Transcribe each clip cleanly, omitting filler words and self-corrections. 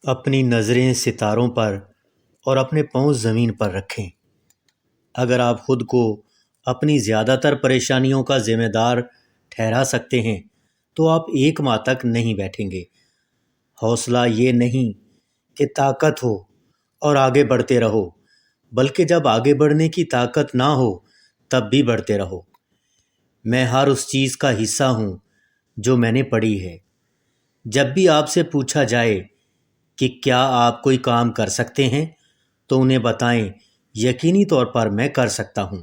اپنی نظریں ستاروں پر اور اپنے پاؤں زمین پر رکھیں۔ اگر آپ خود کو اپنی زیادہ تر پریشانیوں کا ذمہ دار ٹھہرا سکتے ہیں تو آپ 1 ماہ تک نہیں بیٹھیں گے۔ حوصلہ یہ نہیں کہ طاقت ہو اور آگے بڑھتے رہو، بلکہ جب آگے بڑھنے کی طاقت نہ ہو تب بھی بڑھتے رہو۔ میں ہر اس چیز کا حصہ ہوں جو میں نے پڑھی ہے۔ جب بھی آپ سے پوچھا جائے کہ کیا آپ کوئی کام کر سکتے ہیں تو انہیں بتائیں یقینی طور پر میں کر سکتا ہوں،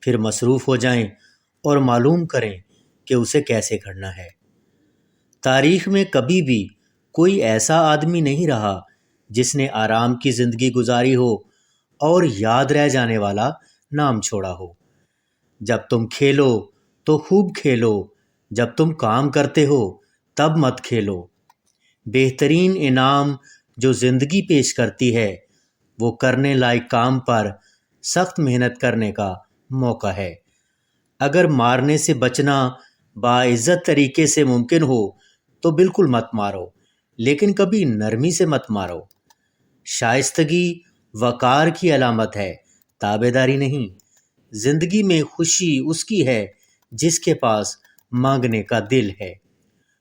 پھر مصروف ہو جائیں اور معلوم کریں کہ اسے کیسے کرنا ہے۔ تاریخ میں کبھی بھی کوئی ایسا آدمی نہیں رہا جس نے آرام کی زندگی گزاری ہو اور یاد رہ جانے والا نام چھوڑا ہو۔ جب تم کھیلو تو خوب کھیلو، جب تم کام کرتے ہو تب مت کھیلو۔ بہترین انعام جو زندگی پیش کرتی ہے وہ کرنے لائق کام پر سخت محنت کرنے کا موقع ہے۔ اگر مارنے سے بچنا باعزت طریقے سے ممکن ہو تو بالکل مت مارو، لیکن کبھی نرمی سے مت مارو۔ شائستگی وقار کی علامت ہے، تابعداری نہیں۔ زندگی میں خوشی اس کی ہے جس کے پاس مانگنے کا دل ہے۔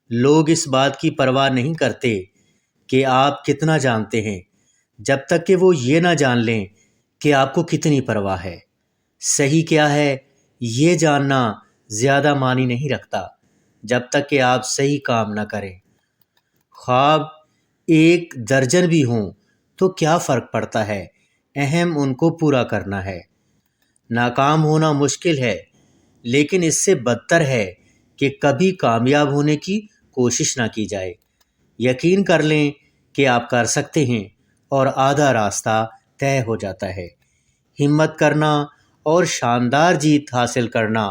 لوگ اس بات کی پرواہ نہیں کرتے کہ آپ کتنا جانتے ہیں جب تک کہ وہ یہ نہ جان لیں کہ آپ کو کتنی پرواہ ہے۔ صحیح کیا ہے یہ جاننا زیادہ معنی نہیں رکھتا جب تک کہ آپ صحیح کام نہ کریں۔ خواب 1 درجن بھی ہوں تو کیا فرق پڑتا ہے، اہم ان کو پورا کرنا ہے۔ ناکام ہونا مشکل ہے، لیکن اس سے بدتر ہے کہ کبھی کامیاب ہونے کی کوشش نہ کی جائے۔ یقین کر لیں کہ آپ کر سکتے ہیں اور آدھا راستہ طے ہو جاتا ہے۔ ہمت کرنا اور شاندار جیت حاصل کرنا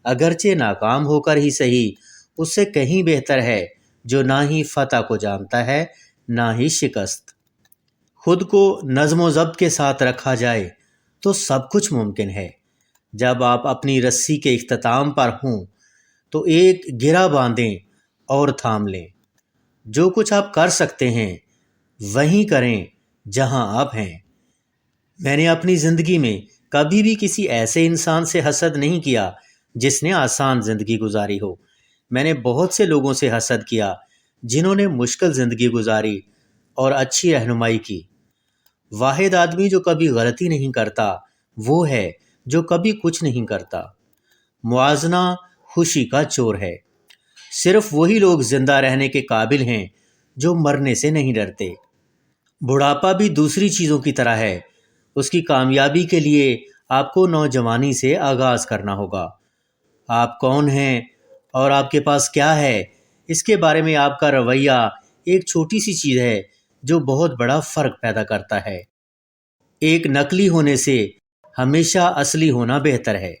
اگرچہ ناکام ہو کر ہی صحیح، اس سے کہیں بہتر ہے جو نہ ہی فتح کو جانتا ہے نہ ہی شکست۔ خود کو نظم و ضبط کے ساتھ رکھا جائے تو سب کچھ ممکن ہے۔ جب آپ اپنی رسی کے اختتام پر ہوں تو ایک گرہ باندھیں اور تھام لیں۔ جو کچھ آپ کر سکتے ہیں وہیں کریں جہاں آپ ہیں۔ میں نے اپنی زندگی میں کبھی بھی کسی ایسے انسان سے حسد نہیں کیا جس نے آسان زندگی گزاری ہو۔ میں نے بہت سے لوگوں سے حسد کیا جنہوں نے مشکل زندگی گزاری اور اچھی رہنمائی کی۔ واحد آدمی جو کبھی غلطی نہیں کرتا وہ ہے جو کبھی کچھ نہیں کرتا۔ موازنہ خوشی کا چور ہے۔ صرف وہی لوگ زندہ رہنے کے قابل ہیں جو مرنے سے نہیں ڈرتے۔ بڑھاپا بھی دوسری چیزوں کی طرح ہے۔ اس کی کامیابی کے لیے آپ کو نوجوانی سے آغاز کرنا ہوگا۔ آپ کون ہیں اور آپ کے پاس کیا ہے، اس کے بارے میں آپ کا رویہ ایک چھوٹی سی چیز ہے جو بہت بڑا فرق پیدا کرتا ہے۔ ایک نقلی ہونے سے ہمیشہ اصلی ہونا بہتر ہے۔